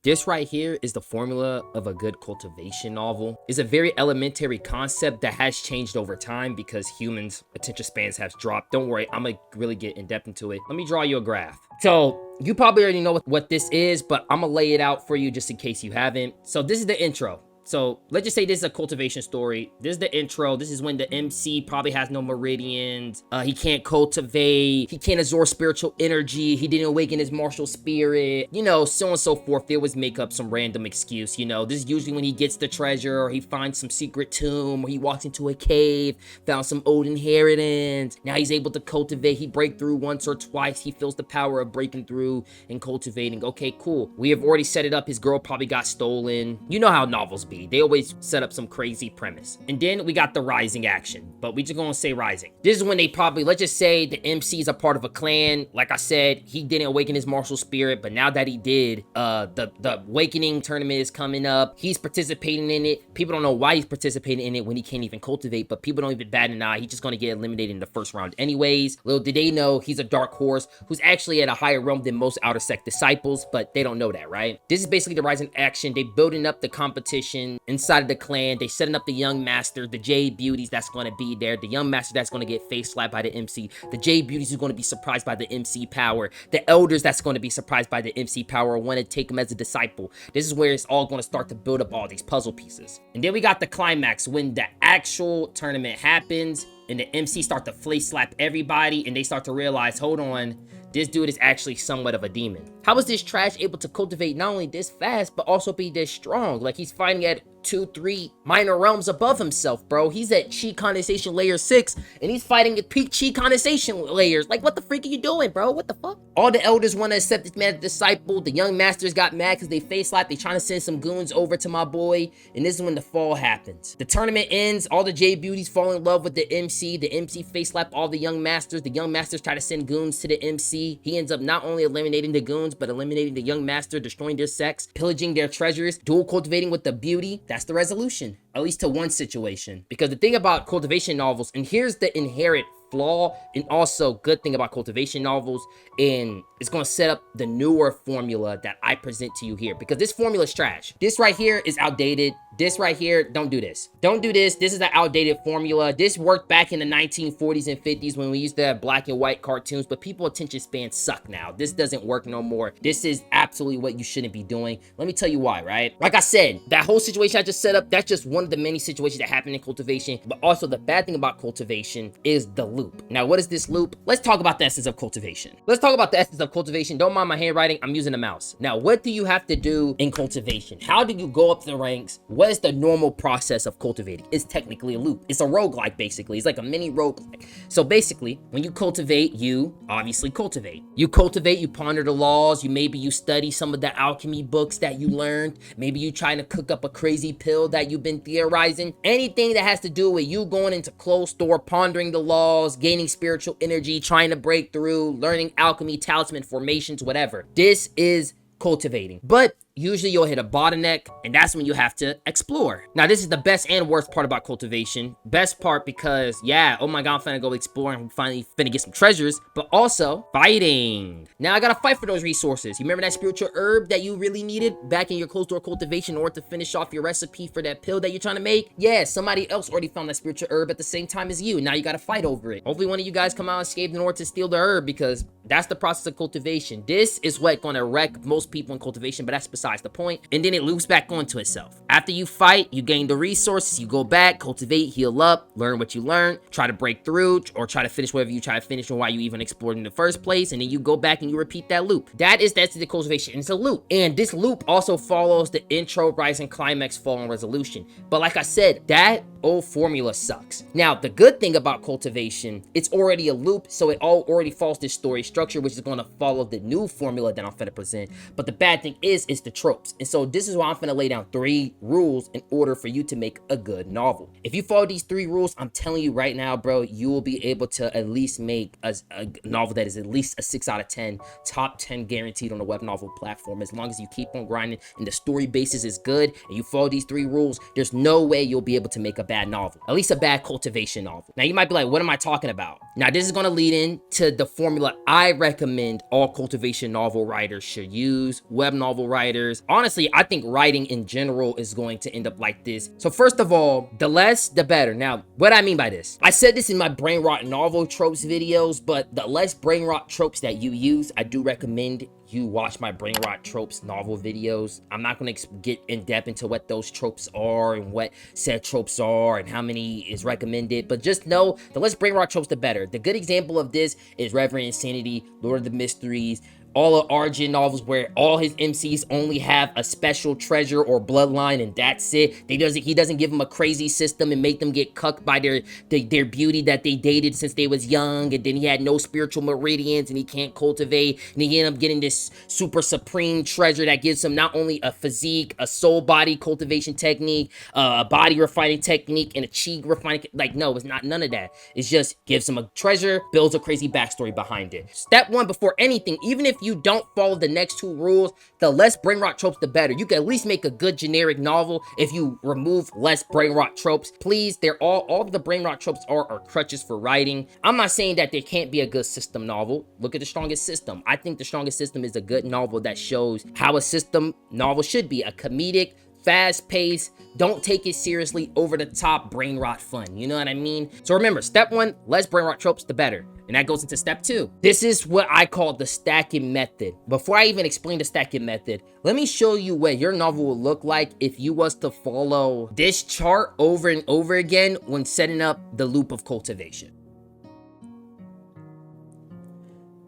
This right here is the formula of a good cultivation novel. It's a very elementary concept that has changed over time because humans' attention spans have dropped. Don't worry, I'm gonna really get in depth into it. Let me draw you a graph. So you probably already know what this is, but I'm gonna lay it out for you just in case you haven't. So this is the intro. So let's just say this is a cultivation story. This is the intro. This is when the MC probably has no meridians. He can't cultivate. He can't absorb spiritual energy. He didn't awaken his martial spirit. You know, so on and so forth. They always make up some random excuse. You know, this is usually when he gets the treasure, or he finds some secret tomb, or he walks into a cave, found some old inheritance. Now he's able to cultivate. He break through once or twice. He feels the power of breaking through and cultivating. Okay, cool. We have already set it up. His girl probably got stolen. You know how novels be. They always set up some crazy premise. And then we got the rising action, but we just gonna say rising. This is when they probably, let's just say the MC is a part of a clan. Like I said, he didn't awaken his martial spirit, but now that he did, the awakening tournament is coming up. He's participating in it. People don't know why he's participating in it when he can't even cultivate, but people don't even bat an eye. He's just gonna get eliminated in the first round anyways. Little did they know he's a dark horse who's actually at a higher realm than most outer sect disciples, but they don't know that, right? This is basically the rising action. They building up the competition inside of the clan. They setting up the young master, the Jade Beauties that's going to be there, the young master that's going to get face slapped by the MC, the Jade Beauties who's going to be surprised by the MC power, the elders that's going to be surprised by the MC power, want to take him as a disciple. This is where it's all going to start to build up all these puzzle pieces. And then we got the climax when the actual tournament happens and the MC start to face slap everybody and they start to realize, hold on, this dude is actually somewhat of a demon. How is this trash able to cultivate not only this fast, but also be this strong? Like, he's fighting at 2-3 minor realms above himself, bro. He's at chi condensation layer 6, and he's fighting at peak chi condensation layers. Like, what the freak are you doing, bro? What the fuck? All the elders want to accept this man as a disciple. The young masters got mad because they face slapped. They trying to send some goons over to my boy, and this is when the fall happens. The tournament ends. All the J Beauties fall in love with the MC. The MC face slap all the young masters. The young masters try to send goons to the MC. He ends up not only eliminating the goons, but eliminating the young master, destroying their sex, pillaging their treasures, dual cultivating with the beauty. That's the resolution, at least to one situation. Because the thing about cultivation novels, and here's the inherent flaw and also good thing about cultivation novels, and it's going to set up the newer formula that I present to you here, because this formula is trash. This right here is outdated. This right here, don't do this. Don't do this. This is an outdated formula. This worked back in the 1940s and 50s when we used to have black and white cartoons, but people attention spans suck now. This doesn't work no more. This is absolutely what you shouldn't be doing. Let me tell you why, right? Like I said, that whole situation I just set up, that's just one of the many situations that happen in cultivation, but also the bad thing about cultivation is the loop. Now, what is this loop? Let's talk about the essence of cultivation. Let's talk about the essence of cultivation. Don't mind my handwriting. I'm using a mouse. Now, what do you have to do in cultivation? How do you go up the ranks? What is the normal process of cultivating? It's technically a loop. It's a roguelike, basically. It's like a mini roguelike. So basically, when you cultivate, you obviously cultivate. You cultivate, you ponder the laws. Maybe you study some of the alchemy books that you learned. Maybe you trying to cook up a crazy pill that you've been theorizing. Anything that has to do with you going into closed door, pondering the laws, gaining spiritual energy, trying to break through, learning alchemy, talisman formations, whatever. This is cultivating. But usually you'll hit a bottleneck, and that's when you have to explore. Now, this is the best and worst part about cultivation. Best part because, yeah, oh my god, I'm finna go explore and finally finna get some treasures, but also fighting. Now, I gotta fight for those resources. You remember that spiritual herb that you really needed back in your closed door cultivation in order to finish off your recipe for that pill that you're trying to make? Yeah, somebody else already found that spiritual herb at the same time as you. Now you gotta fight over it. Hopefully one of you guys come out unscathed in order to steal the herb, because that's the process of cultivation. This is what's gonna wreck most people in cultivation, but that's besides the point. And then it loops back onto itself. After you fight, you gain the resources, you go back, cultivate, heal up, learn what you learned, try to break through, or try to finish whatever you try to finish or why you even explored in the first place, and then you go back and you repeat that loop. That's the cultivation. It's a loop. And this loop also follows the intro, rising, climax, fall, and resolution. But like I said, that old formula sucks. Now, the good thing about cultivation, it's already a loop, so it already follows this story structure, which is going to follow the new formula that I'm finna present. But the bad thing is the tropes. And so this is why I'm finna lay down 3 rules in order for you to make a good novel. If you follow these 3 rules, I'm telling you right now, bro, you will be able to at least make a novel that is at least a 6 out of 10, top 10 guaranteed on the web novel platform. As long as you keep on grinding and the story basis is good and you follow these 3 rules, there's no way you'll be able to make a bad novel, at least a bad cultivation novel. Now you might be like, what am I talking about? Now this is going to lead into the formula I recommend all cultivation novel writers should use, web novel writers. Honestly, I think writing in general is going to end up like this. So first of all, the less the better. Now what I mean by this, I said this in my brain rot novel tropes videos, but the less brain rot tropes that you use, I do recommend you watch my brain rot tropes novel videos. I'm not going to get in depth into what those tropes are and what said tropes are and how many is recommended, but just know the less brain rot tropes the better. The good example of this is Reverend Insanity, Lord of the Mysteries, all of Arjun novels where all his MCs only have a special treasure or bloodline and that's it. He doesn't give them a crazy system and make them get cucked by their beauty that they dated since they was young, and then he had no spiritual meridians and he can't cultivate, and he ended up getting this super supreme treasure that gives him not only a physique, a soul body cultivation technique, a body refining technique, and a chi refining. Like, no, it's not none of that. It's just gives him a treasure, builds a crazy backstory behind it. Step 1, before anything, even if you don't follow the next 2 rules, the less brain rot tropes the better. You can at least make a good generic novel if you remove less brain rot tropes. Please, they're all of the brain rot tropes are crutches for writing. I'm not saying that there can't be a good system novel. Look at The Strongest System. I think The Strongest System is a good novel that shows how a system novel should be: a comedic, fast-paced, don't take it seriously, over-the-top, brain rot fun. You know what I mean? So remember, step 1, less brain rot tropes, the better. And that goes into step 2. This is what I call the stacking method. Before I even explain the stacking method, let me show you what your novel will look like if you was to follow this chart over and over again when setting up the loop of cultivation.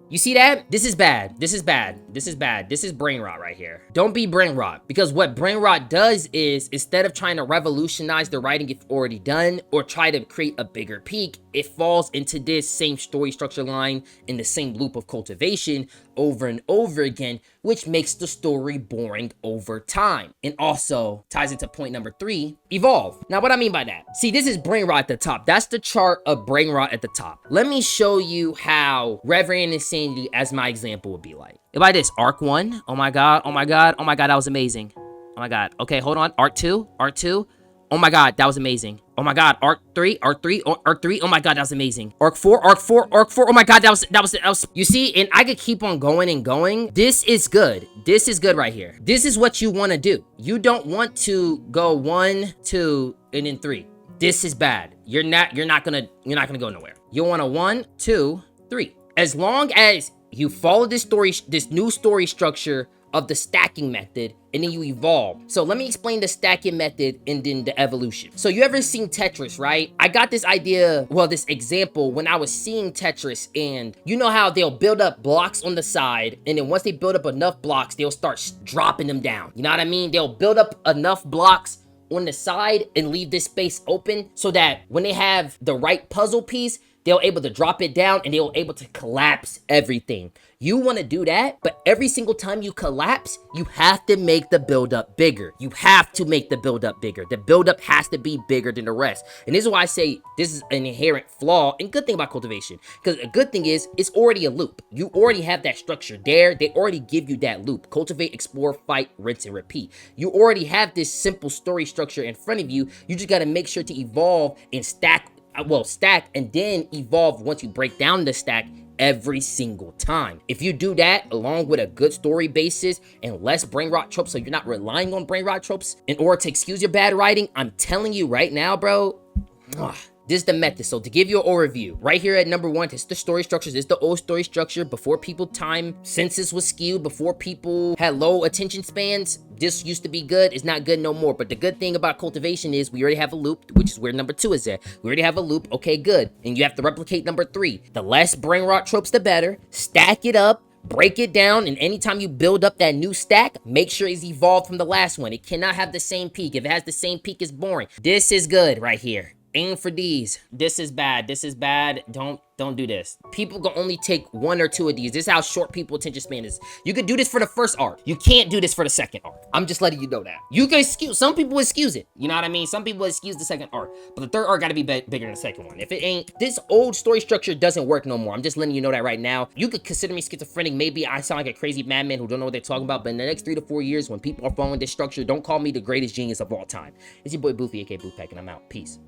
You see that? This is bad. This is bad. This is bad. This is brain rot right here. Don't be brain rot, because what brain rot does is, instead of trying to revolutionize the writing you've already done or try to create a bigger peak, it falls into this same story structure line in the same loop of cultivation over and over again, which makes the story boring over time. And also ties into point number 3, evolve. Now, what I mean by that, see, this is brain rot at the top. That's the chart of brain rot at the top. Let me show you how Reverend Insanity as my example would be like. Like this, arc 1, oh my god, oh my god, oh my god, that was amazing. Oh my god, okay, hold on, arc 2, oh my god, that was amazing. Oh my god, arc 3, oh my god, that was amazing. Arc 4, oh my god, that was, you see, and I could keep on going and going. This is good. This is good right here. This is what you want to do. You don't want to go 1, 2, and then 3. This is bad. You're not gonna go nowhere. You want a 1, 2, 3. As long as you follow this new story structure of the stacking method, and then you evolve. So let me explain the stacking method and then the evolution. So you ever seen Tetris, right? I got this idea, well, this example when I was seeing Tetris, and you know how they'll build up blocks on the side, and then once they build up enough blocks, they'll start dropping them down. You know what I mean? They'll build up enough blocks on the side and leave this space open so that when they have the right puzzle piece, they'll able to drop it down and they'll able to collapse everything. You want to do that, but every single time you collapse, you have to make the buildup bigger. You have to make the buildup bigger. The buildup has to be bigger than the rest. And this is why I say this is an inherent flaw and good thing about cultivation. Because a good thing is it's already a loop. You already have that structure there. They already give you that loop. Cultivate, explore, fight, rinse, and repeat. You already have this simple story structure in front of you. You just got to make sure to evolve and stack and then evolve once you break down the stack every single time. If you do that along with a good story basis and less brain rot tropes, so you're not relying on brain rot tropes in order to excuse your bad writing, I'm telling you right now, bro, this is the method. So to give you an overview, right here at number 1, it's the story structures. It's the old story structure before people time census was skewed, before people had low attention spans. This used to be good. It's not good no more. But the good thing about cultivation is we already have a loop, which is where number 2 is at. We already have a loop. Okay, good. And you have to replicate number 3. The less brain rot tropes, the better. Stack it up. Break it down, and anytime you build up that new stack, make sure it's evolved from the last one. It cannot have the same peak. If it has the same peak, it's boring. This is good right here. Aim for these. This is bad. This is bad. Don't do this. People can only take 1 or 2 of these. This is how short people attention span is. You could do this for the first arc. You can't do this for the second arc. I'm just letting you know that. You can excuse, some people excuse it. You know what I mean? Some people excuse the second arc, but the third arc gotta be bigger than the second one. If it ain't, this old story structure doesn't work no more. I'm just letting you know that right now. You could consider me schizophrenic. Maybe I sound like a crazy madman who don't know what they're talking about, but in the next 3 to 4 years, when people are following this structure, don't call me the greatest genius of all time. It's your boy Boofy, aka Boofpack, and I'm out. Peace.